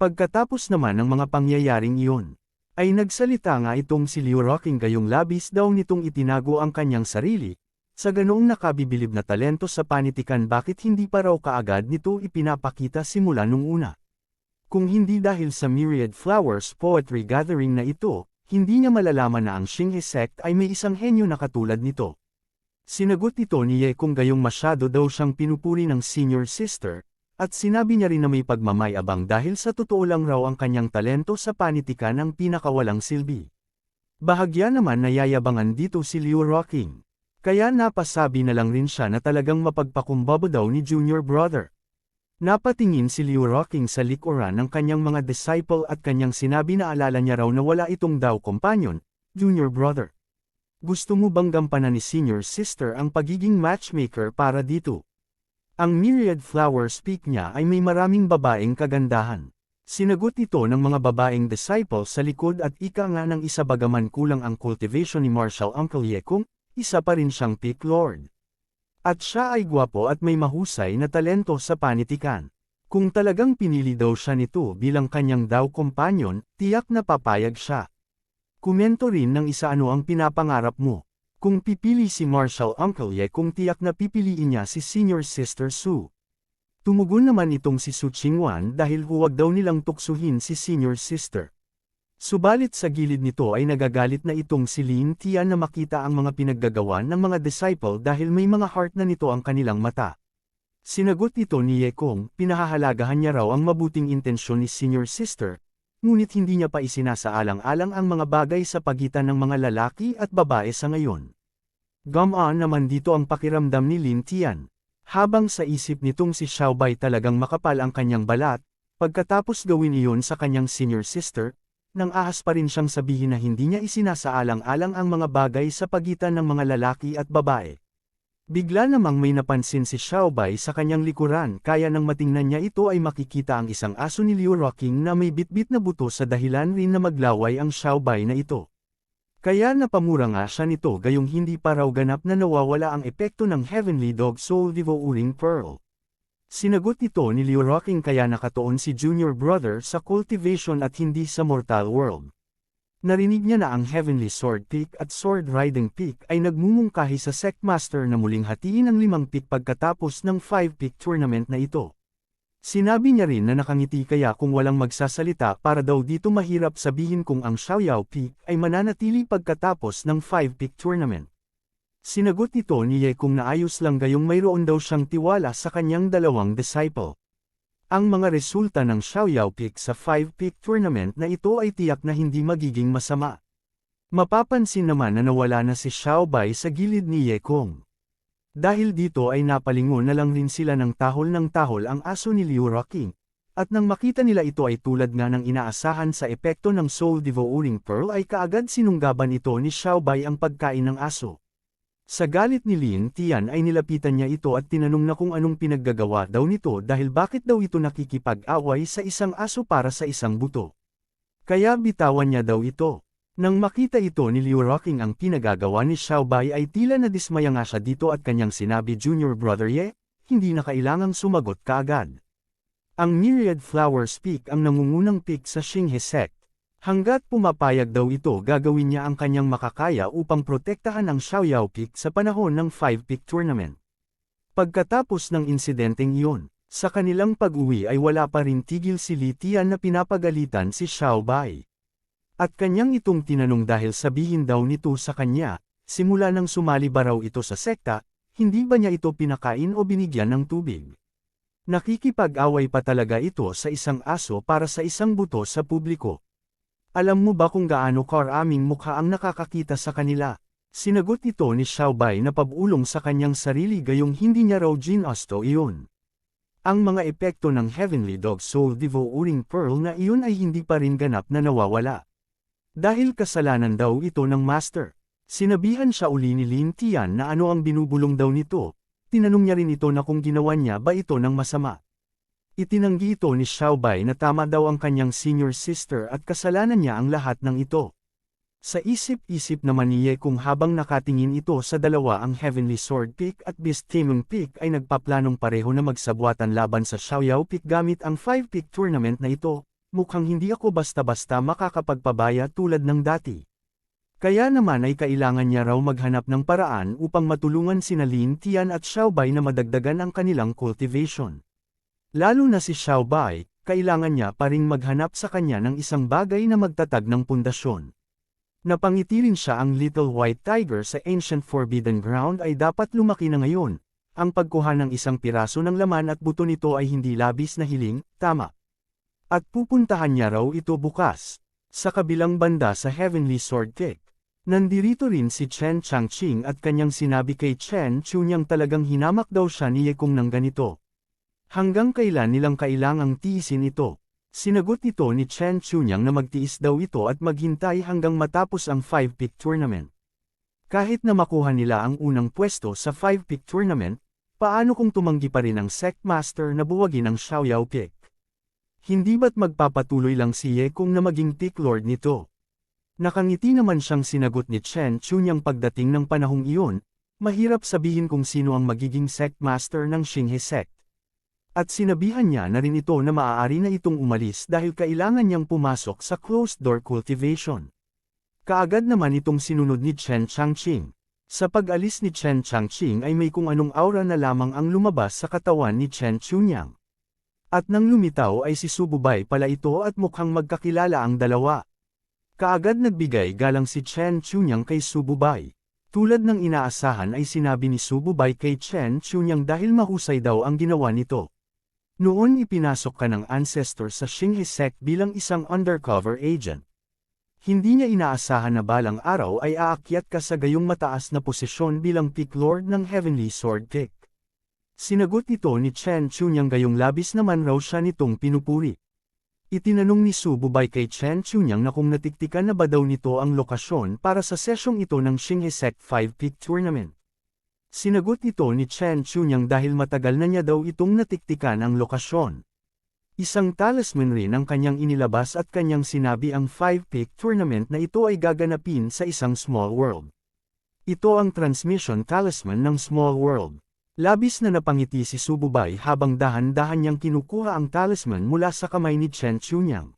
Pagkatapos naman ng mga pangyayaring iyon, ay nagsalita nga itong si Liu Roqing gayong labis daw nitong itinago ang kanyang sarili, sa ganoong nakabibilib na talento sa panitikan bakit hindi pa raw kaagad nito ipinapakita simula nung una. Kung hindi dahil sa Myriad Flowers Poetry Gathering na ito, hindi niya malalaman na ang Xinghe Sect ay may isang henyo na katulad nito. Sinagot ito ni Ye kung gayong masyado daw siyang pinupuri ng senior sister, at sinabi niya rin na may pagmamayabang dahil sa totoo lang raw ang kanyang talento sa panitikan ang pinakawalang silbi. Bahagya naman nayayabangan dito si Liu Roqing. Kaya napasabi na lang rin siya na talagang mapagpakumbaba daw ni Junior Brother. Napatingin si Liu Roqing sa likuran ng kanyang mga disciple at kanyang sinabi na alala niya raw na wala itong daw companion, Junior Brother. Gusto mo bang gampanan ni Senior Sister ang pagiging matchmaker para dito? Ang Myriad Flowers Peak niya ay may maraming babaeng kagandahan. Sinagot ito ng mga babaeng disciple sa likod at ika nga ng isa bagaman kulang ang cultivation ni Marshall Uncle Ye kung isa pa rin siyang Peak Lord. At siya ay gwapo at may mahusay na talento sa panitikan. Kung talagang pinili daw siya nito bilang kanyang daw companion, tiyak na papayag siya. Komento rin ng isa ano ang pinapangarap mo. Kung pipili si Marshall Uncle Ye kung tiyak na pipiliin niya si Senior Sister Su. Tumugon naman itong si Su Qingwan dahil huwag daw nilang tuksuhin si Senior Sister. Subalit sa gilid nito ay nagagalit na itong si Lin Tian na makita ang mga pinaggagawa ng mga disciple dahil may mga heart na nito ang kanilang mata. Sinagot ito ni Ye kung pinahahalagahan niya raw ang mabuting intensyon ni Senior Sister, ngunit hindi niya pa isinasaalang-alang ang mga bagay sa pagitan ng mga lalaki at babae sa ngayon. Gumaan naman dito ang pakiramdam ni Lin Tian. Habang sa isip nitong si Xiaobai talagang makapal ang kanyang balat, pagkatapos gawin iyon sa kanyang senior sister, nang ahas pa rin siyang sabihin na hindi niya isinasaalang-alang ang mga bagay sa pagitan ng mga lalaki at babae. Bigla namang may napansin si Xiaobai sa kanyang likuran kaya nang matingnan niya ito ay makikita ang isang aso ni Liu Roqing na may bitbit na buto sa dahilan rin na maglaway ang Xiaobai na ito. Kaya napamura nga siya nito gayong hindi pa raw ganap na nawawala ang epekto ng Heavenly Dog Soul Devouring Pearl. Sinagot ito ni Liu Roqing kaya nakatuon si Junior Brother sa cultivation at hindi sa mortal world. Narinig niya na ang Heavenly Sword Peak at Sword Riding Peak ay nagmumungkahi sa Sectmaster na muling hatiin ang 5 peak pagkatapos ng 5 peak tournament na ito. Sinabi niya rin na nakangiti kaya kung walang magsasalita para daw dito mahirap sabihin kung ang Xiaoyao Peak ay mananatili pagkatapos ng 5 peak tournament. Sinagot ito ni Ye kung naayos lang gayong mayroon daw siyang tiwala sa kanyang dalawang disciple. Ang mga resulta ng Xiaoyao Peak sa 5-peak tournament na ito ay tiyak na hindi magiging masama. Mapapansin naman na nawala na si Xiaobai sa gilid ni Ye Kong. Dahil dito ay napalingon na lang rin sila ng tahol ang aso ni Liu Roqing, at nang makita nila ito ay tulad nga ng inaasahan sa epekto ng Soul Devouring Pearl ay kaagad sinunggaban ito ni Xiaobai ang pagkain ng aso. Sa galit ni Lin Tian ay nilapitan niya ito at tinanong na kung anong pinaggagawa daw nito dahil bakit daw ito nakikipag-away sa isang aso para sa isang buto. Kaya bitawan niya daw ito. Nang makita ito ni Liu Roqing ang pinagagawa ni Xiaobai ay tila nadismaya nga siya dito at kanyang sinabi Junior Brother Ye, hindi na kailangang sumagot kaagad. Ang Myriad Flowers Peak ang nangungunang peak sa Xinghe Sect. Hanggat pumapayag daw ito gagawin niya ang kanyang makakaya upang protektahan ang Xiaoyao Peak sa panahon ng 5-peak tournament. Pagkatapos ng insidenteng iyon, sa kanilang pag-uwi ay wala pa rin tigil si Li Tian na pinapagalitan si Xiaobai. At kanyang itong tinanong dahil sabihin daw nito sa kanya, simula nang sumali ba raw ito sa sekta, hindi ba niya ito pinakain o binigyan ng tubig? Nakikipag-away pa talaga ito sa isang aso para sa isang buto sa publiko. Alam mo ba kung gaano karaming mukha ang nakakakita sa kanila? Sinagot ito ni Xiaobai na pabulong sa kanyang sarili gayong hindi niya raw ginusto iyon. Ang mga epekto ng Heavenly Dog Soul Devouring Pearl na iyon ay hindi pa rin ganap na nawawala. Dahil kasalanan daw ito ng Master. Sinabihan siya uli ni Lin Tian na ano ang binubulong daw nito, tinanong niya rin ito na kung ginawa niya ba ito ng masama. Itinanggi ito ni Xiaobai na tama daw ang kanyang senior sister at kasalanan niya ang lahat ng ito. Sa isip-isip naman ni Ye kung habang nakatingin ito sa dalawa ang Heavenly Sword Peak at Beast Taming Peak ay nagpaplanong pareho na magsabwatan laban sa Xiaoyao Peak gamit ang 5-peak tournament na ito, mukhang hindi ako basta-basta makakapagpabaya tulad ng dati. Kaya naman ay kailangan niya raw maghanap ng paraan upang matulungan sina Lin Tian at Xiaobai na madagdagan ang kanilang cultivation. Lalo na si Xiaobai, kailangan niya pa ring maghanap sa kanya ng isang bagay na magtatag ng pundasyon. Napangiti rin siya ang Little White Tiger sa Ancient Forbidden Ground ay dapat lumaki na ngayon. Ang pagkuha ng isang piraso ng laman at buto nito ay hindi labis na hiling, tama. At pupuntahan niya raw ito bukas. Sa kabilang banda sa Heavenly Sword Cake. Nandirito rin si Chen Changqing at kanyang sinabi kay Chen Chunyang talagang hinamak daw siya ni Yekong ng ganito. Hanggang kailan nilang kailangang tiisin ito? Sinagot ito ni Chen Chunyang na magtiis daw ito at maghintay hanggang matapos ang 5-pick tournament. Kahit na makuha nila ang unang pwesto sa 5-pick tournament, paano kung tumanggi pa rin ang Sect Master na buwagin ang Xiaoyao Pick? Hindi ba't magpapatuloy lang si Yekong na maging Pick Lord nito? Nakangiti naman siyang sinagot ni Chen Chunyang pagdating ng panahong iyon, mahirap sabihin kung sino ang magiging Sect Master ng Xinghe Sect. At sinabihan niya na rin ito na maaari na itong umalis dahil kailangan niyang pumasok sa closed-door cultivation. Kaagad naman itong sinunod ni Chen Changqing. Sa pag-alis ni Chen Changqing ay may kung anong aura na lamang ang lumabas sa katawan ni Chen Chunyang. At nang lumitaw ay si Sububai pala ito at mukhang magkakilala ang dalawa. Kaagad nagbigay galang si Chen Chunyang kay Sububai. Tulad ng inaasahan ay sinabi ni Sububai kay Chen Chunyang dahil mahusay daw ang ginawa nito. Noon ipinasok ka ng ancestor sa Xinghe Sect bilang isang undercover agent. Hindi niya inaasahan na balang araw ay aakyat ka sa gayong mataas na posisyon bilang Pick Lord ng Heavenly Sword Cake. Sinagot ito ni Chen Chunyang gayong labis naman raw siya nitong pinupuri. Itinanong ni Sububai kay Chen Chunyang na kung natiktikan na ba daw nito ang lokasyon para sa sesyong ito ng Xinghe Sect 5-pick tournament. Sinagot ito ni Chen Chunyang dahil matagal na niya daw itong natiktikan ang lokasyon. Isang talisman rin ang kanyang inilabas at kanyang sinabi ang 5-pick tournament na ito ay gaganapin sa isang small world. Ito ang transmission talisman ng small world. Labis na napangiti si Sububai habang dahan-dahan niyang kinukuha ang talisman mula sa kamay ni Chen Chunyang.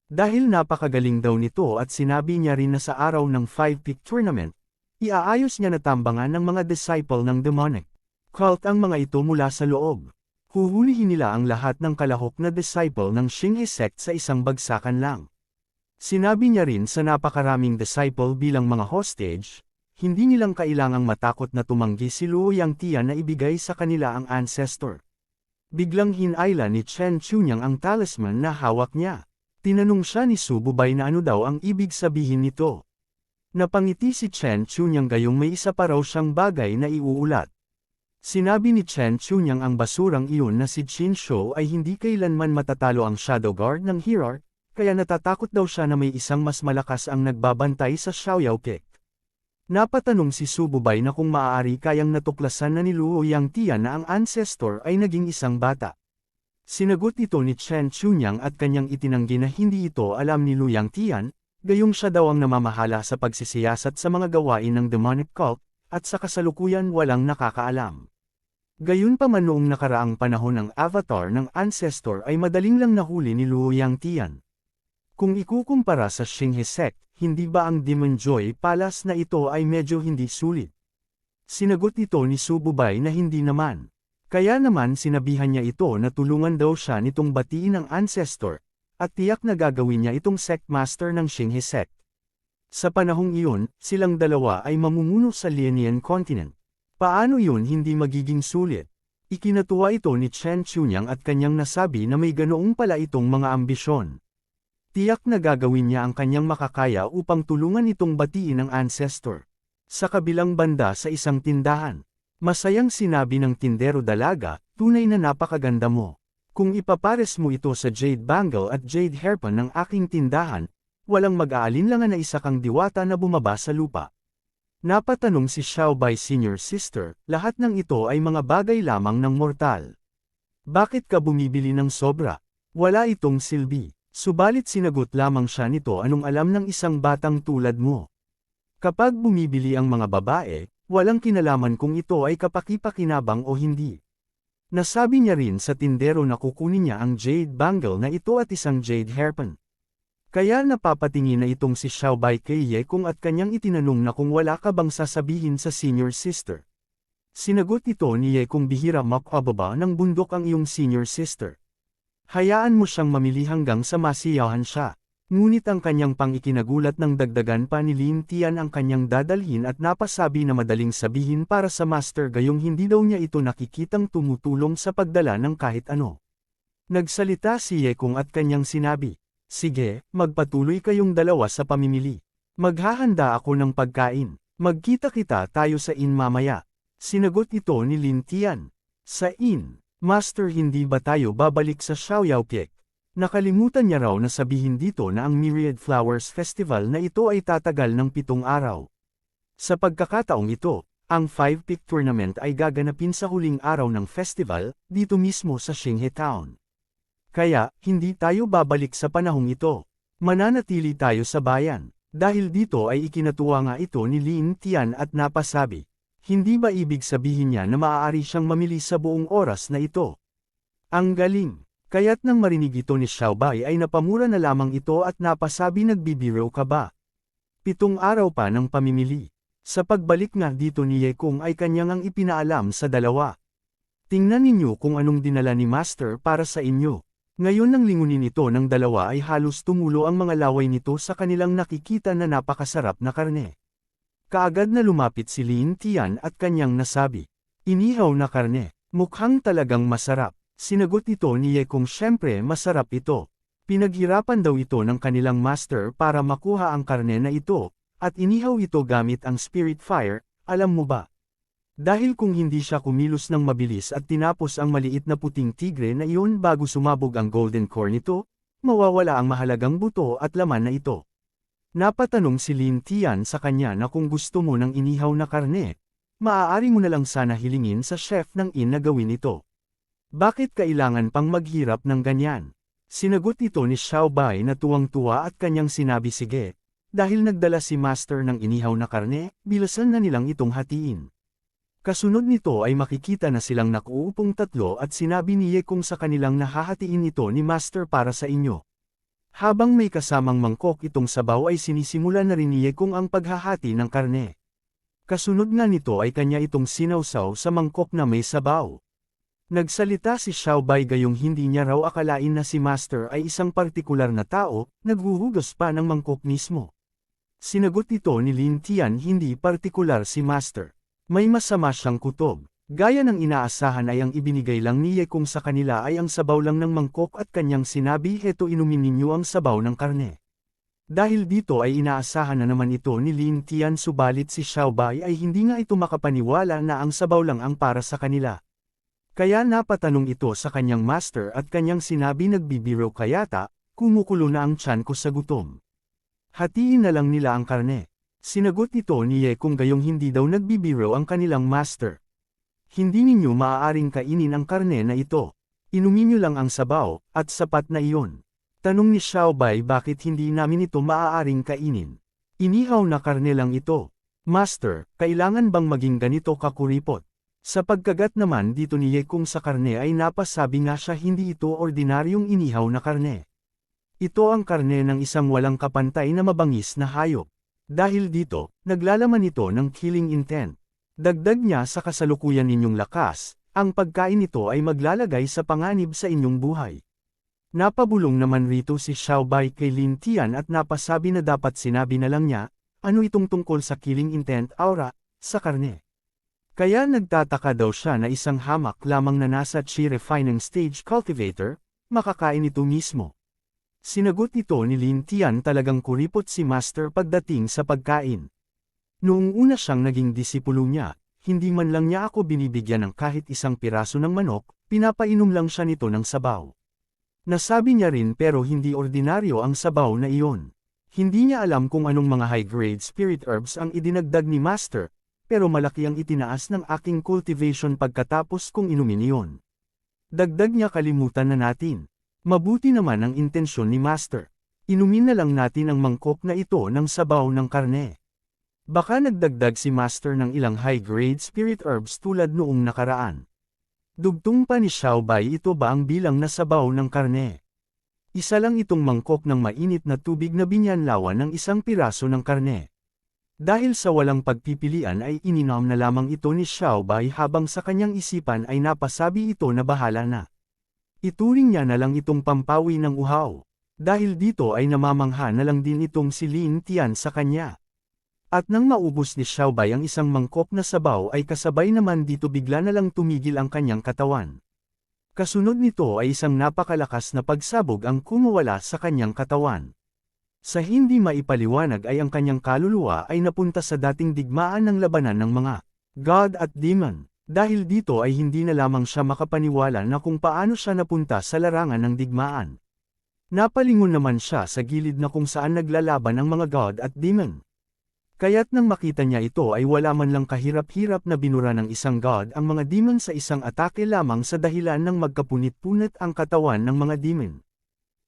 Dahil napakagaling daw nito at sinabi niya rin na sa araw ng 5-pick tournament, iaayos niya na tambangan ng mga disciple ng demonic cult ang mga ito mula sa loob. Huhulihin nila ang lahat ng kalahok na disciple ng Xinghe Sect sa isang bagsakan lang. Sinabi niya rin sa napakaraming disciple bilang mga hostage, hindi nilang kailangang matakot na tumanggi si Luo Yangtian na ibigay sa kanila ang ancestor. Biglang hinayla ni Chen Chunyang ang talisman na hawak niya. Tinanong siya ni Sububai na ano daw ang ibig sabihin nito. Napangiti si Chen Chunyang gayong may isa pa raw siyang bagay na iuulat. Sinabi ni Chen Chunyang ang basurang iyon na si Qin Shou ay hindi kailanman matatalo ang Shadow Guard ng Hierarch, kaya natatakot daw siya na may isang mas malakas ang nagbabantay sa Xiaoyao Pick. Napatanong si Sububai na kung maaari kayang natuklasan na ni Luo Yangtian na ang ancestor ay naging isang bata. Sinagot ito ni Chen Chunyang at kanyang itinanggi na hindi ito alam ni Luo Yangtian, gayong siya daw ang namamahala sa pagsisiyasat sa mga gawain ng demonic cult, at sa kasalukuyan walang nakakaalam. Gayunpaman noong nakaraang panahon ng avatar ng ancestor ay madaling lang nahuli ni Luo Yangtian. Kung ikukumpara sa Xinghe Sect, hindi ba ang Demon Joy Palace na ito ay medyo hindi sulit? Sinagot ito ni Sububai na hindi naman. Kaya naman sinabihan niya ito na tulungan daw siya nitong batiin ang ancestor, at tiyak na gagawin niya itong Sect Master ng Xinghe Sect. Sa panahong iyon, silang dalawa ay mamumuno sa Lianian Continent. Paano yun hindi magiging sulit? Ikinatuwa ito ni Chen Chunyang at kanyang nasabi na may ganoong pala itong mga ambisyon. Tiyak na gagawin niya ang kanyang makakaya upang tulungan itong batiin ang ancestor. Sa kabilang banda sa isang tindahan, masayang sinabi ng tindero dalaga, tunay na napakaganda mo. Kung ipapares mo ito sa Jade Bangle at Jade Hairpin ng aking tindahan, walang mag-aalinlangan na isa kang diwata na bumaba sa lupa. Napatanong si Xiaobai Senior Sister, lahat ng ito ay mga bagay lamang ng mortal. Bakit ka bumibili ng sobra? Wala itong silbi. Subalit sinagot lamang siya nito anong alam ng isang batang tulad mo. Kapag bumibili ang mga babae, walang kinalaman kung ito ay kapaki-pakinabang o hindi. Nasabi niya rin sa tindero na kukunin niya ang jade bangle na ito at isang jade hairpin. Kaya napapatingin na itong si Xiaobai kay Ye Kung at kanyang itinanong na kung wala ka bang sasabihin sa senior sister. Sinagot ito ni Ye Kung bihira makababa ng bundok ang iyong senior sister. Hayaan mo siyang mamili hanggang sa masiyahan siya. Ngunit ang kanyang pang-ikinagulat ng dagdagan pa ni Lin Tian ang kanyang dadalhin at napasabi na madaling sabihin para sa master gayong hindi daw niya ito nakikitang tumutulong sa pagdala ng kahit ano. Nagsalita si Ye Kung at kanyang sinabi, "Sige, magpatuloy kayong dalawa sa pamimili. Maghahanda ako ng pagkain. Magkita-kita tayo sa inn mamaya." Sinagot ito ni Lin Tian. Sa inn, "Master, hindi ba tayo babalik sa Xiaoyaopiek?" Nakalimutan niya raw na sabihin dito na ang Myriad Flowers Festival na ito ay tatagal ng 7 araw. Sa pagkakataong ito, ang 5-peak tournament ay gaganapin sa huling araw ng festival, dito mismo sa Xinghe Town. Kaya, hindi tayo babalik sa panahong ito. Mananatili tayo sa bayan. Dahil dito ay ikinatuwa nga ito ni Lin Tian at napasabi, hindi ba ibig sabihin niya na maaari siyang mamili sa buong oras na ito? Ang galing! Kaya't nang marinig ito ni Xiaobai ay napamura na lamang ito at napasabi, nagbibiro ka ba? 7 araw pa ng pamimili. Sa pagbalik nga dito ni Ye Kung ay kanyang ang ipinaalam sa dalawa. Tingnan ninyo kung anong dinala ni Master para sa inyo. Ngayon nang lingunin ito ng dalawa ay halos tumulo ang mga laway nito sa kanilang nakikita na napakasarap na karne. Kaagad na lumapit si Lin Tian at kanyang nasabi, inihaw na karne, mukhang talagang masarap. Sinagot ito ni Ye Kung syempre masarap ito. Pinaghirapan daw ito ng kanilang master para makuha ang karne na ito, at inihaw ito gamit ang spirit fire, alam mo ba? Dahil kung hindi siya kumilos ng mabilis at tinapos ang maliit na puting tigre na iyon bago sumabog ang golden core nito, mawawala ang mahalagang buto at laman na ito. Napatanong si Lin Tian sa kanya na kung gusto mo ng inihaw na karne, maaari mo na lang sana hilingin sa chef ng inn na gawin ito. Bakit kailangan pang maghirap ng ganyan? Sinagot ito ni Xiaobai na tuwang-tuwa at kanyang sinabi, sige, dahil nagdala si master ng inihaw na karne, bilasan na nilang itong hatiin. Kasunod nito ay makikita na silang nakuupong tatlo at sinabi ni Ye Kung sa kanilang nahahatiin ito ni master para sa inyo. Habang may kasamang mangkok itong sabaw ay sinisimula na rin ni Ye Kung ang paghahati ng karne. Kasunod nga nito ay kanya itong sinawsaw sa mangkok na may sabaw. Nagsalita si Xiaobai gayong hindi niya raw akalain na si Master ay isang partikular na tao, naghuhugas pa ng mangkok mismo. Sinagot ito ni Lin Tian, hindi partikular si Master. May masama siyang kutob. Gaya ng inaasahan ay ang ibinigay lang ni Ye Kung sa kanila ay ang sabaw lang ng mangkok at kanyang sinabi, heto inumin ninyo ang sabaw ng karne. Dahil dito ay inaasahan na naman ito ni Lin Tian subalit si Xiaobai ay hindi nga ito makapaniwala na ang sabaw lang ang para sa kanila. Kaya napatanong ito sa kanyang master at kanyang sinabi, nagbibiro ka yata, kumukulo na ang tiyan ko sa gutom. Hatiin na lang nila ang karne. Sinagot ito ni Ye Kung gayong hindi daw nagbibiro ang kanilang master. Hindi ninyo maaaring kainin ang karne na ito. Inumin nyo lang ang sabaw, at sapat na iyon. Tanong ni Xiaobai, bakit hindi namin ito maaaring kainin? Inihaw na karne lang ito. Master, kailangan bang maging ganito kakuripot? Sa pagkagat naman dito ni Ye Kung sa karne ay napasabi nga siya, hindi ito ordinaryong inihaw na karne. Ito ang karne ng isang walang kapantay na mabangis na hayop. Dahil dito, naglalaman ito ng killing intent. Dagdag niya, sa kasalukuyan ninyong lakas, ang pagkain nito ay maglalagay sa panganib sa inyong buhay. Napabulong naman rito si Xiaobai kay Lin Tian at napasabi na dapat sinabi na lang niya, ano itong tungkol sa killing intent aura, sa karne. Kaya nagtataka daw siya na isang hamak lamang na nasa chi refining stage cultivator, makakain ito mismo. Sinagot ito ni Lin Tian, talagang kuripot si Master pagdating sa pagkain. Noong una siyang naging disipulo niya, hindi man lang niya ako binibigyan ng kahit isang piraso ng manok, pinapainom lang siya nito ng sabaw. Nasabi niya rin pero hindi ordinaryo ang sabaw na iyon. Hindi niya alam kung anong mga high-grade spirit herbs ang idinagdag ni Master, pero malaki ang itinaas ng aking cultivation pagkatapos kong inumin iyon. Dagdag niya, kalimutan na natin. Mabuti naman ang intensyon ni Master. Inumin na lang natin ang mangkok na ito ng sabaw ng karne. Baka nagdagdag si Master ng ilang high-grade spirit herbs tulad noong nakaraan. Dugtong pa ni Xiaobai, ito ba ang bilang na sabaw ng karne? Isa lang itong mangkok ng mainit na tubig na binyanlawan ng isang piraso ng karne. Dahil sa walang pagpipilian ay ininom na lamang ito ni Xiaobai habang sa kanyang isipan ay napasabi ito na bahala na. Ituring niya na lang itong pampawi ng uhaw. Dahil dito ay namamangha na lang din itong si Lin Tian sa kanya. At nang maubos ni Xiaobai ang isang mangkok na sabaw ay kasabay naman dito bigla na lang tumigil ang kanyang katawan. Kasunod nito ay isang napakalakas na pagsabog ang kumawala sa kanyang katawan. Sa hindi maipaliwanag ay ang kanyang kaluluwa ay napunta sa dating digmaan ng labanan ng mga God at Demon. Dahil dito ay hindi na lamang siya makapaniwala na kung paano siya napunta sa larangan ng digmaan. Napalingon naman siya sa gilid na kung saan naglalaban ang mga God at Demon. Kaya't nang makita niya ito ay wala man lang kahirap-hirap na binura ng isang God ang mga demon sa isang atake lamang sa dahilan ng magkapunit-punit ang katawan ng mga demon.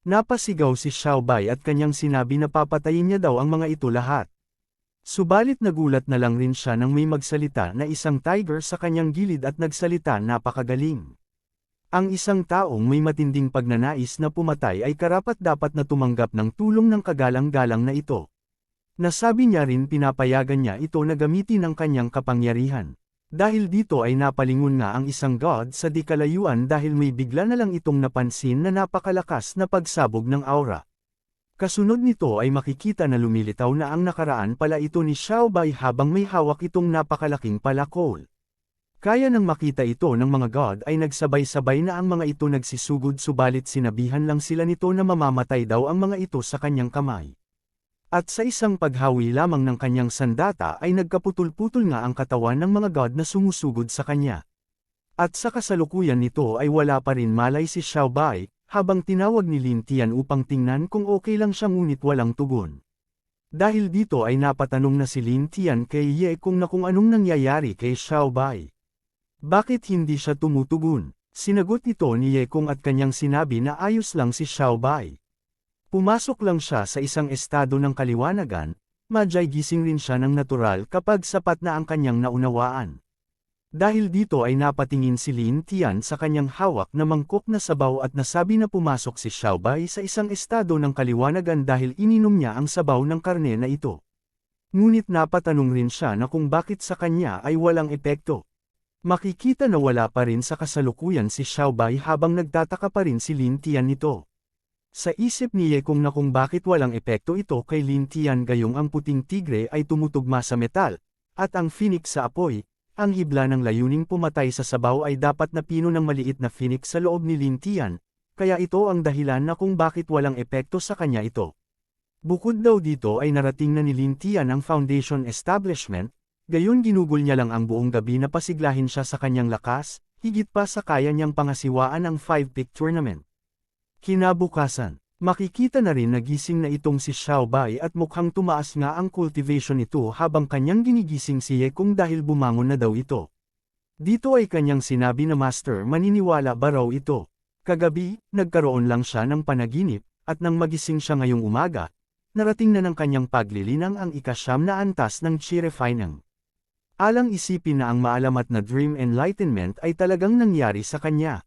Napasigaw si Xiaobai at kanyang sinabi na papatayin niya daw ang mga ito lahat. Subalit nagulat na lang rin siya nang may magsalita na isang tiger sa kanyang gilid at nagsalita napakagaling. Ang isang taong may matinding pagnanais na pumatay ay karapat-dapat na tumanggap ng tulong ng kagalang-galang na ito. Nasabi niya rin pinapayagan niya ito na gamitin ang kanyang kapangyarihan. Dahil dito ay napalingon nga ang isang God sa di kalayuan dahil may bigla na lang itong napansin na napakalakas na pagsabog ng aura. Kasunod nito ay makikita na lumilitaw na ang nakaraan pala ito ni Xiaobai habang may hawak itong napakalaking palakol. Kaya nang makita ito ng mga God ay nagsabay-sabay na ang mga ito nagsisugod subalit sinabihan lang sila nito na mamamatay daw ang mga ito sa kanyang kamay. At sa isang paghawi lamang ng kanyang sandata ay nagkaputol-putol nga ang katawan ng mga God na sumusugod sa kanya. At sa kasalukuyan nito ay wala pa rin malay si Xiaobai, habang tinawag ni Lin Tian upang tingnan kung okay lang siya ngunit walang tugon. Dahil dito ay napatanong na si Lin Tian kay Ye Kung na kung anong nangyayari kay Xiaobai. Bakit hindi siya tumutugon? Sinagot ito ni Ye Kung at kanyang sinabi na ayos lang si Xiaobai. Pumasok lang siya sa isang estado ng kaliwanagan, madyay gising rin siya ng natural kapag sapat na ang kanyang naunawaan. Dahil dito ay napatingin si Lin Tian sa kanyang hawak na mangkok na sabaw at nasabi na pumasok si Xiaobai sa isang estado ng kaliwanagan dahil ininom niya ang sabaw ng karne na ito. Ngunit napatanong rin siya na kung bakit sa kanya ay walang epekto. Makikita na wala pa rin sa kasalukuyan si Xiaobai habang nagtataka pa rin si Lin Tian nito. Sa isip ni Ye Kung na kung bakit walang epekto ito kay Lin Tian gayong ang puting tigre ay tumutugma sa metal, at ang phoenix sa apoy, ang hibla ng layuning pumatay sa sabaw ay dapat na pino ng maliit na phoenix sa loob ni Lin Tian, kaya ito ang dahilan na kung bakit walang epekto sa kanya ito. Bukod daw dito ay narating na ni Lin Tian ang Foundation Establishment, gayon ginugol niya lang ang buong gabi na pasiglahin siya sa kanyang lakas, higit pa sa kaya niyang pangasiwaan ang 5-pick tournament. Kinabukasan, makikita na rin nagising na itong si Xiaobai at mukhang tumaas nga ang cultivation nito habang kanyang ginigising si Ye Kung dahil bumangon na daw ito. Dito ay kanyang sinabi na Master, maniniwala ba raw ito? Kagabi, nagkaroon lang siya ng panaginip, at nang magising siya ngayong umaga, narating na ng kanyang paglilinang ang ika-9 na antas ng Qi Refining. Alang isipin na ang maalamat na dream enlightenment ay talagang nangyari sa kanya.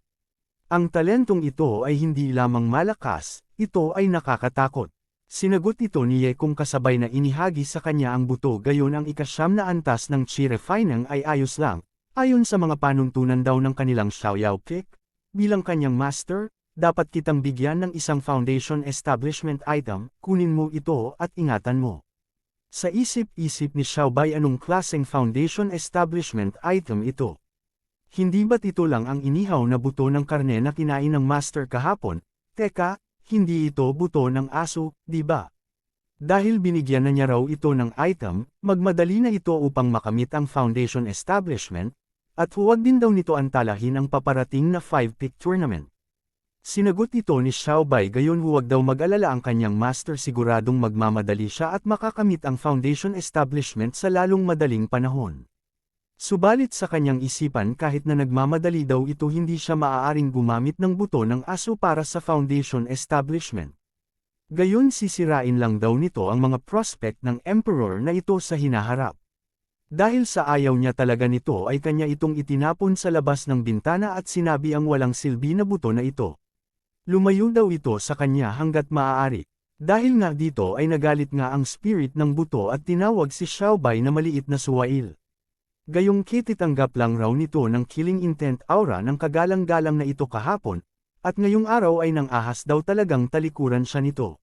Ang talentong ito ay hindi lamang malakas, ito ay nakakatakot. Sinagot ito ni Ye Kung kasabay na inihagi sa kanya ang buto gayon ang ika-9 na antas ng Qi Refining ay ayos lang, ayon sa mga panuntunan daw ng kanilang Xiaoyao Pick. Bilang kanyang master, dapat kitang bigyan ng isang foundation establishment item, kunin mo ito at ingatan mo. Sa isip-isip ni Xiaobai anong klaseng foundation establishment item ito? Hindi ba't ito lang ang inihaw na buto ng karne na kinain ng master kahapon? Teka, hindi ito buto ng aso, di ba? Dahil binigyan na niya raw ito ng item, magmadali na ito upang makamit ang foundation establishment, at huwag din daw nito antalahin ang paparating na 5-pick tournament. Sinagot ito ni Xiaobai gayon huwag daw mag-alala ang kanyang master siguradong magmamadali siya at makakamit ang foundation establishment sa lalong madaling panahon. Subalit sa kanyang isipan kahit na nagmamadali daw ito hindi siya maaaring gumamit ng buto ng aso para sa foundation establishment. Gayon sisirain lang daw nito ang mga prospect ng emperor na ito sa hinaharap. Dahil sa ayaw niya talaga nito ay kanya itong itinapon sa labas ng bintana at sinabi ang walang silbi na buto na ito. Lumayo daw ito sa kanya hanggat maaari. Dahil nga dito ay nagalit nga ang spirit ng buto at tinawag si Xiaobai na maliit na suwail. Gayong kititanggap lang raw nito ng killing intent aura ng kagalang-galang na ito kahapon, at ngayong araw ay nang ahas daw talagang talikuran siya nito.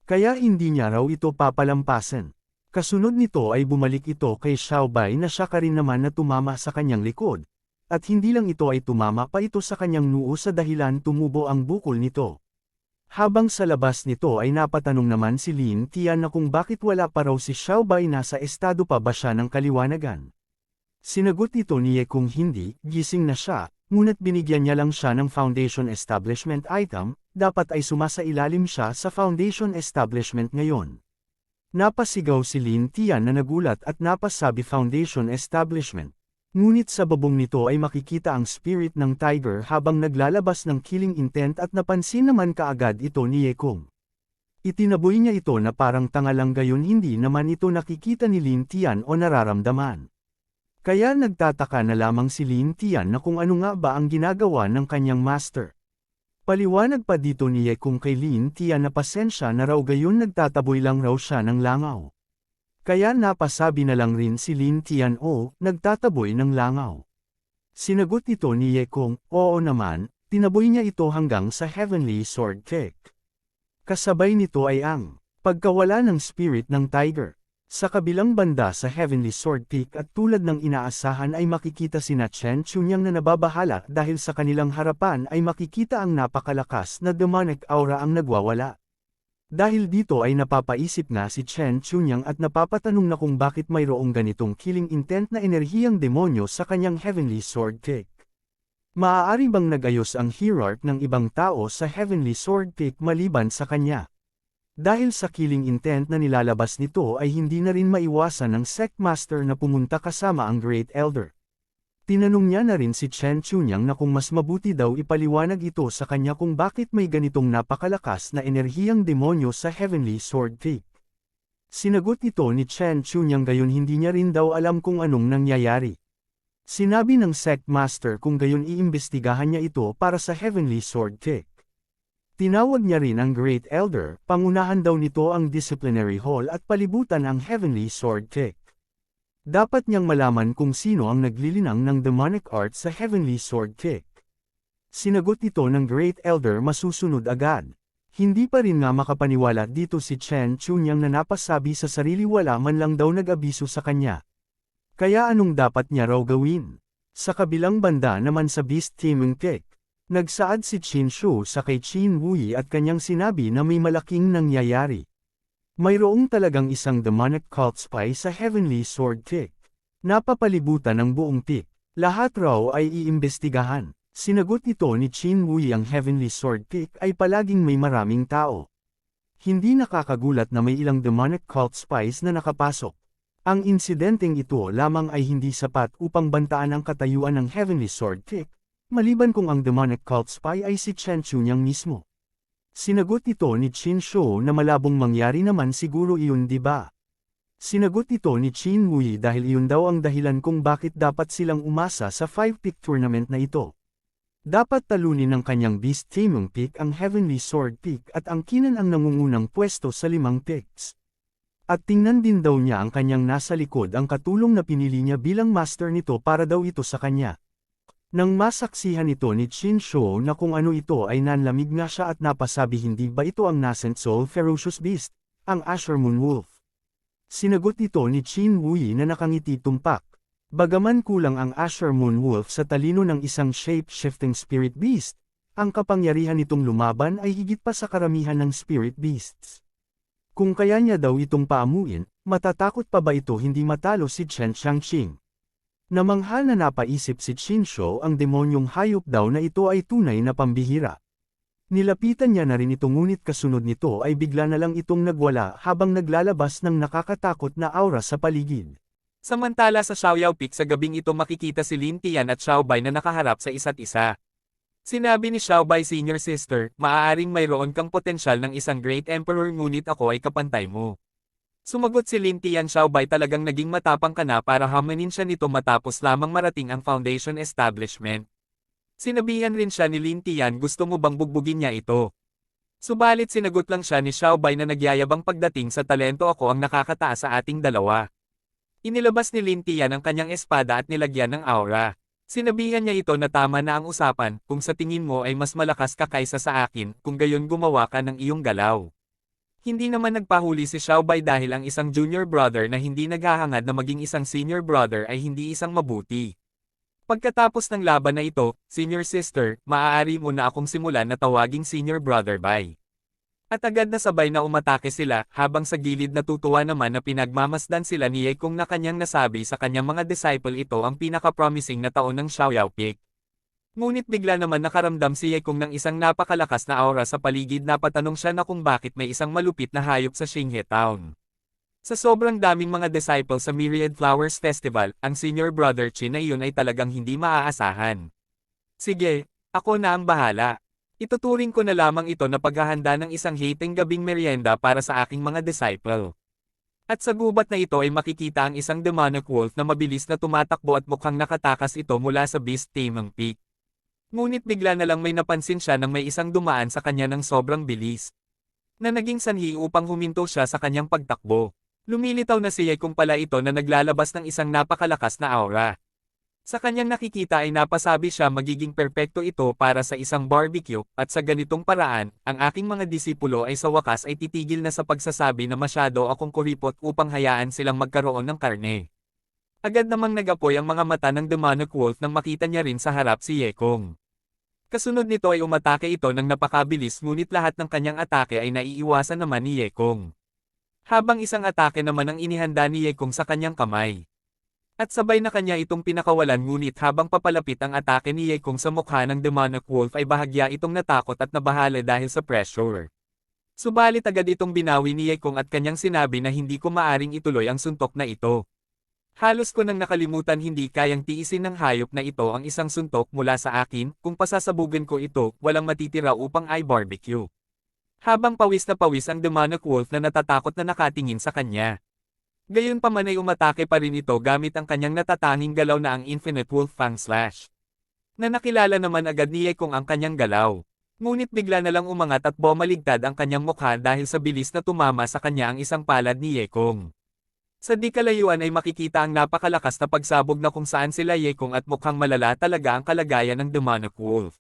Kaya hindi niya raw ito papalampasan. Kasunod nito ay bumalik ito kay Xiaobai na siya ka rin naman na tumama sa kanyang likod, at hindi lang ito ay tumama pa ito sa kanyang noo sa dahilan tumubo ang bukol nito. Habang sa labas nito ay napatanong naman si Lin Tian na kung bakit wala pa raw si Xiaobai nasa estado pa ba siya ng kaliwanagan. Sinagot ito ni Ye kung hindi, gising na siya, ngunit binigyan niya lang siya ng Foundation Establishment item, dapat ay sumasailalim siya sa Foundation Establishment ngayon. Napasigaw si Lin Tian na nagulat at napasabi Foundation Establishment. Ngunit sa babong nito ay makikita ang spirit ng tiger habang naglalabas ng killing intent at napansin naman kaagad ito ni Ye Kung. Itinaboy niya ito na parang tanga lang gayon hindi naman ito nakikita ni Lin Tian o nararamdaman. Kaya nagtataka na lamang si Lin Tian na kung ano nga ba ang ginagawa ng kanyang master. Paliwanag pa dito ni Ye Kung kay Lin Tian na pasensya na raw gayon nagtataboy lang raw siya ng langaw. Kaya napasabi na lang rin si Lin Tian o, nagtataboy ng langaw. Sinagot ito ni Ye Kung, oo naman, tinaboy niya ito hanggang sa Heavenly Sword Kick. Kasabay nito ay ang pagkawala ng spirit ng tiger. Sa kabilang banda sa Heavenly Sword Peak at tulad ng inaasahan ay makikita sina Chen Chunyang na nababahala dahil sa kanilang harapan ay makikita ang napakalakas na demonic aura ang nagwawala. Dahil dito ay napapaisip nga si Chen Chunyang at napapatanong na kung bakit mayroong ganitong killing intent na enerhiyang demonyo sa kanyang Heavenly Sword Peak. Maaari bang nagayos ang hierarch ng ibang tao sa Heavenly Sword Peak maliban sa kanya? Dahil sa killing intent na nilalabas nito ay hindi na rin maiwasan ng sect master na pumunta kasama ang Great Elder. Tinanong niya na rin si Chen Chunyang na kung mas mabuti daw ipaliwanag ito sa kanya kung bakit may ganitong napakalakas na enerhiyang demonyo sa Heavenly Sword Peak. Sinagot ito ni Chen Chunyang gayon hindi niya rin daw alam kung anong nangyayari. Sinabi ng sect master kung gayon iimbestigahan niya ito para sa Heavenly Sword Peak. Tinawag niya rin ang Great Elder, pangunahan daw nito ang Disciplinary Hall at palibutan ang Heavenly Sword Kick. Dapat niyang malaman kung sino ang naglilinang ng demonic art sa Heavenly Sword Kick. Sinagot ito ng Great Elder masusunod agad. Hindi pa rin nga makapaniwala dito si Chen Chunyang na napasabi sa sarili wala man lang daw nag-abiso sa kanya. Kaya anong dapat niya raw gawin? Sa kabilang banda naman sa Beast Taming Kick. Nagsaad si Qin Shu sa kay Qin Wuyi at kanyang sinabi na may malaking nangyayari. Mayroong talagang isang demonic cult spy sa Heavenly Sword Kick. Napapalibutan ang buong peak. Lahat raw ay iimbestigahan. Sinagot ito ni Qin Wuyi ang Heavenly Sword Kick ay palaging may maraming tao. Hindi nakakagulat na may ilang demonic cult spies na nakapasok. Ang insidenteng ito lamang ay hindi sapat upang bantaan ang katayuan ng Heavenly Sword Kick. Maliban kung ang demonic cult spy ay si Chen Chunyang mismo. Sinagot ito ni Qin Shu na malabong mangyari naman siguro iyon di ba? Sinagot ito ni Qin Wuyi dahil iyon daw ang dahilan kung bakit dapat silang umasa sa 5-pick tournament na ito. Dapat talunin ng kanyang Beast Taming Pick ang Heavenly Sword Pick at angkinan ang nangungunang pwesto sa 5 picks. At tingnan din daw niya ang kanyang nasa likod ang katulong na pinili niya bilang master nito para daw ito sa kanya. Nang masaksihan ito ni Qin Shu na kung ano ito ay nanlamig nga siya at napasabi hindi ba ito ang Nascent Soul Ferocious Beast, ang Asher Moon Wolf. Sinagot ito ni Qin Wuyi na nakangiti tumpak. Bagaman kulang ang Asher Moon Wolf sa talino ng isang shape-shifting spirit beast, ang kapangyarihan nitong lumaban ay higit pa sa karamihan ng spirit beasts. Kung kaya niya daw itong paamuin, matatakot pa ba ito hindi matalo si Chen Xiangqing? Namanghal na napaisip si Qin Shu ang demonyong hayop daw na ito ay tunay na pambihira. Nilapitan niya na rin ito ngunit kasunod nito ay bigla na lang itong nagwala habang naglalabas ng nakakatakot na aura sa paligid. Samantala sa Xiaoyao Peak sa gabing ito makikita si Lin Tian at Xiaobai na nakaharap sa isa't isa. Sinabi ni Xiaobai senior sister, maaaring mayroon kang potensyal ng isang Great Emperor ngunit ako ay kapantay mo. Sumagot si Lin Tian. Xiaobay, talagang naging matapang ka na para hamanin siya nito matapos lamang marating ang foundation establishment. Sinabihan rin siya ni Lin Tian, gusto mo bang bugbugin niya ito? Subalit sinagot lang siya ni Xiaobay na nagyayabang, pagdating sa talento ako ang nakakataas sa ating dalawa. Inilabas ni Lin Tian ang kanyang espada at nilagyan ng aura. Sinabihan niya ito na tama na ang usapan, kung sa tingin mo ay mas malakas ka kaysa sa akin, kung gayon gumawa ka ng iyong galaw. Hindi naman nagpahuli si Xiaobay dahil ang isang junior brother na hindi naghahangad na maging isang senior brother ay hindi isang mabuti. Pagkatapos ng laban na ito, senior sister, maaari mo na akong simulan na tawaging senior brother, bye. At agad na sabay na umatake sila, habang sa gilid natutuwa naman na pinagmamasdan sila ni Ye Kung na kanyang nasabi sa kanyang mga disciple ito ang pinaka-promising na taon ng Xiaoyao Peak. Ngunit bigla naman nakaramdam si Ye Kung ng isang napakalakas na aura sa paligid. Napatanong siya na kung bakit may isang malupit na hayop sa Xinghe Town. Sa sobrang daming mga disciple sa Myriad Flowers Festival, ang senior brother Chin na iyon ay talagang hindi maaasahan. Sige, ako na ang bahala. Ituturing ko na lamang ito na paghahanda ng isang hating gabing merienda para sa aking mga disciple. At sa gubat na ito ay makikita ang isang demonic wolf na mabilis na tumatakbo at mukhang nakatakas ito mula sa Beast Taming Peak. Ngunit bigla na lang may napansin siya nang may isang dumaan sa kanya ng sobrang bilis, na naging sanhi upang huminto siya sa kanyang pagtakbo. Lumilitaw na si Ye Kung pala ito na naglalabas ng isang napakalakas na aura. Sa kanyang nakikita ay napasabi siya magiging perpekto ito para sa isang barbecue, at sa ganitong paraan, ang aking mga disipulo ay sa wakas ay titigil na sa pagsasabi na masyado akong kuripot upang hayaan silang magkaroon ng karne. Agad namang nagapoy ang mga mata ng demonic wolf nang makita niya rin sa harap si Ye Kung. Kasunod nito ay umatake ito ng napakabilis, ngunit lahat ng kanyang atake ay naiiwasan naman ni Ye Kung. Habang isang atake naman ang inihanda ni Ye Kung sa kanyang kamay. At sabay na kanya itong pinakawalan, ngunit habang papalapit ang atake ni Ye Kung sa mukha ng demonic wolf ay bahagya itong natakot at nabahala dahil sa pressure. Subalit agad itong binawi ni Ye Kung at kanyang sinabi na hindi ko maaring ituloy ang suntok na ito. Halos ko nang nakalimutan, hindi kayang tiisin ng hayop na ito ang isang suntok mula sa akin. Kung pasasabugin ko ito, walang matitira upang i-barbecue. Habang pawis na pawis ang demonic wolf na natatakot na nakatingin sa kanya. Gayunpaman ay umatake pa rin ito gamit ang kanyang natatanging galaw na ang Infinite Wolf Fang Slash. Na nakilala naman agad ni Ye Kung ang kanyang galaw. Ngunit bigla na lang umangat at bumaligtad ang kanyang mukha dahil sa bilis na tumama sa kanya ang isang palad ni Ye Kung. Sa di kalayuan ay makikita ang napakalakas na pagsabog na kung saan sila Ye Kung at mukhang malala talaga ang kalagayan ng demonic wolf.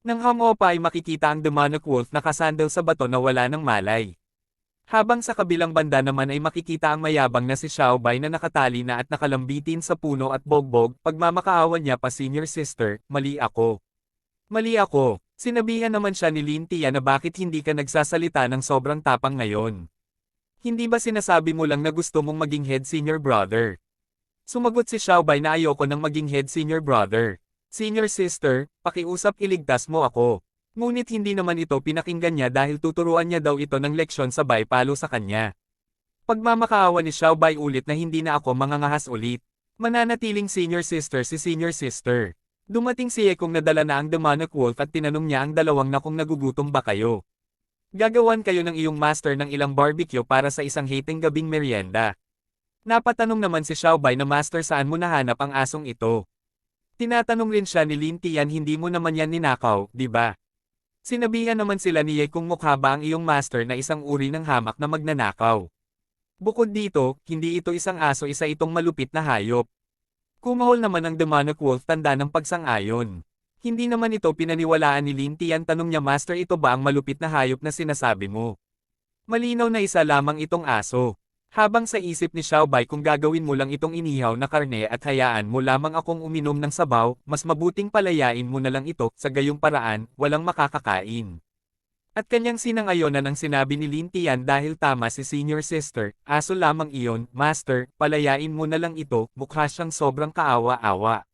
Nang hango pa ay makikita ang demonic wolf nakasandal sa bato na wala ng malay. Habang sa kabilang banda naman ay makikita ang mayabang na si Xiaobay na nakatali na at nakalambitin sa puno at bogbog. Pagmamakaawan niya pa, senior sister, mali ako. Mali ako. Sinabihan naman siya ni Lin Tian na bakit hindi ka nagsasalita ng sobrang tapang ngayon. Hindi ba sinasabi mo lang na gusto mong maging head senior brother? Sumagot si Xiaobay na ayoko nang maging head senior brother. Senior sister, pakiusap iligtas mo ako. Ngunit hindi naman ito pinakinggan niya dahil tuturuan niya daw ito ng leksyon sabay palo sa kanya. Pagmamakaawa ni Xiaobay ulit na hindi na ako mangangahas ulit. Mananatiling senior sister si senior sister. Dumating si Ye Kung na dala na ang demonic wolf at tinanong niya ang dalawang na kung nagugutom ba kayo. Gagawan kayo ng iyong master ng ilang barbecue para sa isang hating gabing merienda. Napatanong naman si Xiaobay na master, saan mo nahanap ang asong ito? Tinatanong rin siya ni Lin Tian, hindi mo naman yan ninakaw, di ba? Sinabihan naman sila ni Ye Kung, mukha ba ang iyong master na isang uri ng hamak na magnanakaw? Bukod dito, hindi ito isang aso, isa itong malupit na hayop. Kumahol naman ang demonic wolf, tanda ng pagsang-ayon. Hindi naman ito pinaniwalaan ni Lin Tian. Tanong niya, master, ito ba ang malupit na hayop na sinasabi mo? Malinaw na isa lamang itong aso. Habang sa isip ni Xiaobay, kung gagawin mo lang itong inihaw na karne at hayaan mo lamang akong uminom ng sabaw, mas mabuting palayain mo na lang ito, sa gayong paraan, walang makakakain. At kanyang sinangayonan ang sinabi ni Lin Tian dahil tama si senior sister, aso lamang iyon, master, palayain mo na lang ito, mukha siyang sobrang kaawa-awa.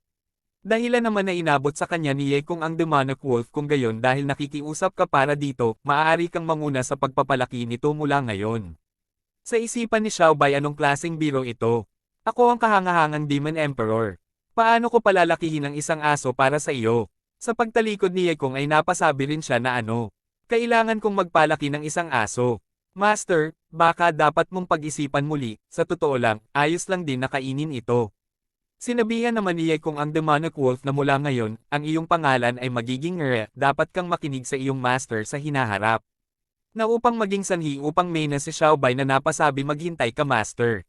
Dahilan naman na inabot sa kanya ni Ye Kung ang demonic wolf, kung gayon dahil nakikiusap ka para dito, maaari kang manguna sa pagpapalaki nito mula ngayon. Sa isipan ni Xiaobay, anong klaseng biro ito? Ako ang kahangahangang Demon Emperor. Paano ko palalakihin ang isang aso para sa iyo? Sa pagtalikod ni Ye Kung ay napasabi rin siya na kailangan kong magpalaki ng isang aso. Master, baka dapat mong pag-isipan muli, sa totoo lang, ayos lang din na kainin ito. Sinabihan naman ni Ye Kung ang demonic wolf na mula ngayon, ang iyong pangalan ay magiging dapat kang makinig sa iyong master sa hinaharap. Na upang maging sanhi upang may na si Xiaobai na napasabi maghintay ka master.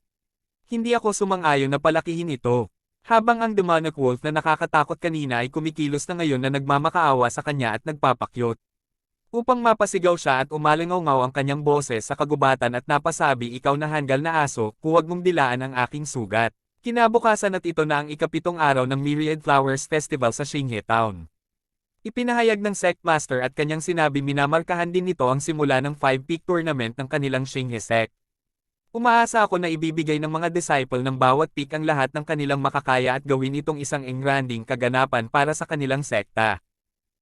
Hindi ako sumang-ayon na palakihin ito. Habang ang demonic wolf na nakakatakot kanina ay kumikilos na ngayon na nagmamakaawa sa kanya at nagpapakyot. Upang mapasigaw siya at umalingaw-ngaw ang kanyang boses sa kagubatan at napasabi ikaw na hanggal na aso, huwag mong dilaan ang aking sugat. Kinabukasan at ito na ang ikapitong araw ng Myriad Flowers Festival sa Xinghe Town. Ipinahayag ng Sect Master at kanyang sinabi minamarkahan din nito ang simula ng 5-peak tournament ng kanilang Xinghe Sect. Umaasa ako na ibibigay ng mga disciple ng bawat peak ang lahat ng kanilang makakaya at gawin itong isang engranding kaganapan para sa kanilang sekta.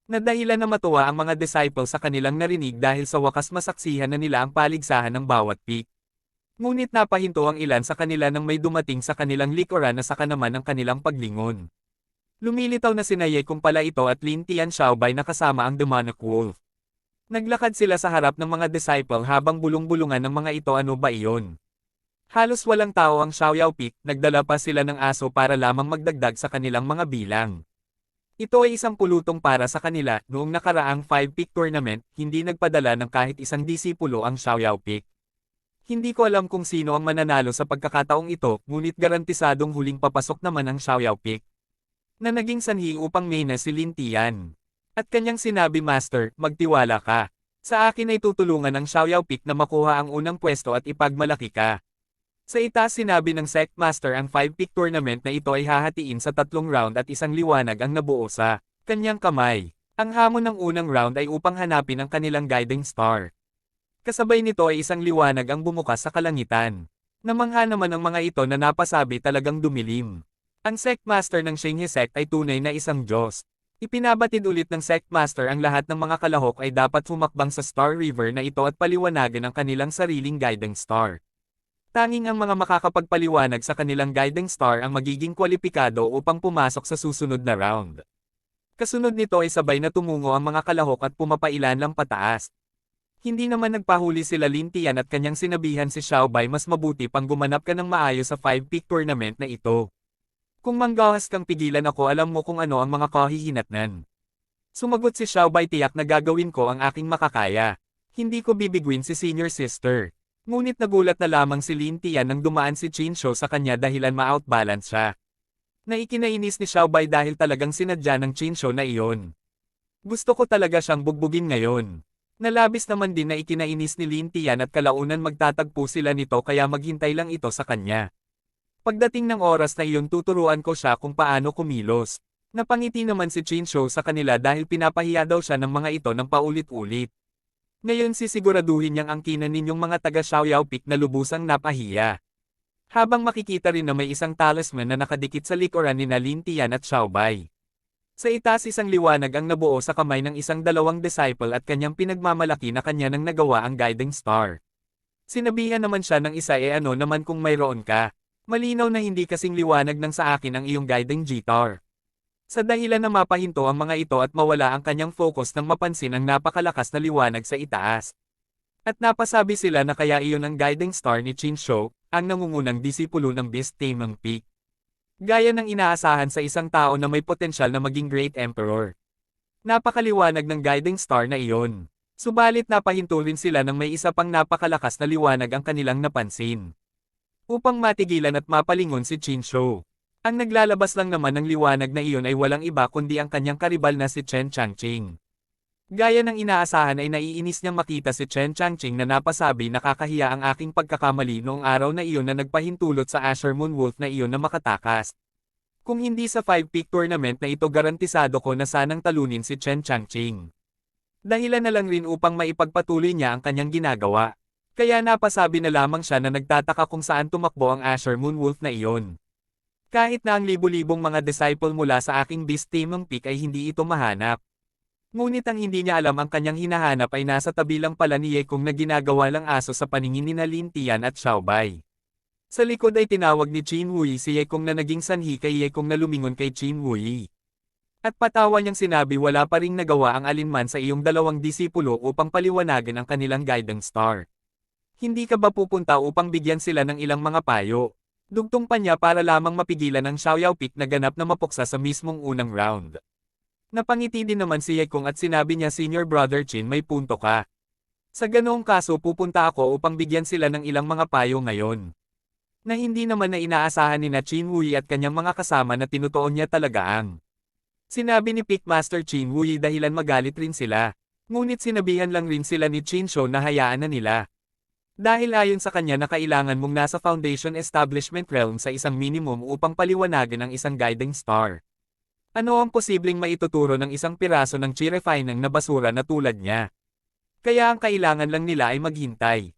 Nadahilan na matuwa ang mga disciple sa kanilang narinig dahil sa wakas masaksihan na nila ang paligsahan ng bawat peak. Ngunit napahinto ang ilan sa kanila nang may dumating sa kanilang likuran na saka naman ang kanilang paglingon. Lumilitaw na sina Ye Kung pala ito at Lin Tian Xiaobai na kasama ang demonic wolf. Naglakad sila sa harap ng mga disciple habang bulong-bulungan ng mga ito ano ba iyon. Halos walang tao ang Xiaoyao Peak, nagdala pa sila ng aso para lamang magdagdag sa kanilang mga bilang. Ito ay isang pulutong para sa kanila, noong nakaraang 5-peak tournament, hindi nagpadala ng kahit isang disipulo ang Xiaoyao Peak. Hindi ko alam kung sino ang mananalo sa pagkakataong ito, ngunit garantisadong huling papasok naman ang Xiaoyao Peak. Na naging sanhi upang may na si Lin Tian. At kanyang sinabi Master, magtiwala ka. Sa akin ay tutulungan ang Xiaoyao Peak na makuha ang unang pwesto at ipagmalaki ka. Sa itaas sinabi ng Sect Master ang 5-peak tournament na ito ay hahatiin sa 3 round at isang liwanag ang nabuo sa kanyang kamay. Ang hamon ng unang round ay upang hanapin ang kanilang guiding star. Kasabay nito ay isang liwanag ang bumukas sa kalangitan. Namangha naman ang mga ito na napasabi talagang dumilim. Ang Sect Master ng Xinghe Sect ay tunay na isang Diyos. Ipinabatid ulit ng Sect Master ang lahat ng mga kalahok ay dapat humakbang sa Star River na ito at paliwanagan ang kanilang sariling guiding star. Tanging ang mga makakapagpaliwanag sa kanilang guiding star ang magiging kwalipikado upang pumasok sa susunod na round. Kasunod nito ay sabay na tumungo ang mga kalahok at pumapailan lang pataas. Hindi naman nagpahuli sila Lin Tian at kanyang sinabihan si Xiaobai mas mabuti pang gumanap ka ng maayos sa 5-peak tournament na ito. Kung manggahas kang pigilan ako alam mo kung ano ang mga kahihinatnan. Sumagot si Xiaobai tiyak na gagawin ko ang aking makakaya. Hindi ko bibigwin si senior sister. Ngunit nagulat na lamang si Lin Tian nang dumaan si Qin Shou sa kanya dahilan ma-outbalance siya. Naikinainis ni Xiaobai dahil talagang sinadya ng Qin Shou na iyon. Gusto ko talaga siyang bugbugin ngayon. Nalabis naman din na ikinainis ni Lin Tian at kalaunan magtatagpo sila nito kaya maghintay lang ito sa kanya. Pagdating ng oras na iyon tuturuan ko siya kung paano kumilos. Napangiti naman si Qin Shou sa kanila dahil pinapahiya daw siya ng mga ito ng paulit-ulit. Ngayon sisiguraduhin niyang angkinan ninyong mga taga Xiaoyao Peak na lubusang napahiya. Habang makikita rin na may isang talisman na nakadikit sa likuran ni Lin Tian at Xiaobai. Sa itaas isang liwanag ang nabuo sa kamay ng isang dalawang disciple at kanyang pinagmamalaki na kanya nang nagawa ang guiding star. Sinabihan naman siya ng isa ano naman kung mayroon ka. Malinaw na hindi kasing liwanag ng sa akin ang iyong guiding G-tar. Sa dahilan na mapahinto ang mga ito at mawala ang kanyang focus nang mapansin ang napakalakas na liwanag sa itaas. At napasabi sila na kaya iyon ang guiding star ni Qin Shou, ang nangungunang disipulo ng Beast Taming Peak. Gaya ng inaasahan sa isang tao na may potensyal na maging Great Emperor. Napakaliwanag ng guiding star na iyon. Subalit napahinto rin sila nang may isa pang napakalakas na liwanag ang kanilang napansin. Upang matigilan at mapalingon si Qin Shou. Ang naglalabas lang naman ng liwanag na iyon ay walang iba kundi ang kanyang karibal na si Chen Changqing. Gaya ng inaasahan ay naiinis niyang makita si Chen Changqing na napasabi nakakahiya ang aking pagkakamali noong araw na iyon na nagpahintulot sa Asher Moon Wolf na iyon na makatakas. Kung hindi sa 5-peak tournament na ito garantisado ko na sanang talunin si Chen Changqing. Dahilan na lang rin upang maipagpatuloy niya ang kanyang ginagawa. Kaya napasabi na lamang siya na nagtataka kung saan tumakbo ang Asher Moon Wolf na iyon. Kahit na ang libu-libong mga disciple mula sa aking Beast Taming Peak ay hindi ito mahanap. Ngunit ang hindi niya alam ang kanyang hinahanap ay nasa tabi lang pala ni Ye Kung na ginagawa lang aso sa paningin ni Lin Tian at Xiaobai. Sa likod ay tinawag ni Qin Wuyi si Ye Kung na naging sanhi kay Ye Kung na lumingon kay Qin Wuyi. At patawa niyang sinabi wala pa ring nagawa ang alinman sa iyong dalawang disipulo upang paliwanagan ang kanilang guiding star. Hindi ka ba pupunta upang bigyan sila ng ilang mga payo? Dugtong pa niya para lamang mapigilan ang Xiao Yaopik na ganap na mapuksa sa mismong unang round. Napangiti din naman si Ye Kung at sinabi niya, Senior Brother Chin, may punto ka. Sa ganoong kaso pupunta ako upang bigyan sila ng ilang mga payo ngayon. Na hindi naman na inaasahan ni na Chin Wuyi at kanyang mga kasama na tinutuon niya talaga ang. Sinabi ni Pickmaster Chin Wuyi dahilan magalit rin sila. Ngunit sinabihan lang rin sila ni Chin Shou na hayaan na nila. Dahil ayon sa kanya na kailangan mong nasa Foundation Establishment Realm sa isang minimum upang paliwanagan ang isang guiding star. Ano ang posibleng maituturo ng isang piraso ng chi refining na basura na tulad niya? Kaya ang kailangan lang nila ay maghintay.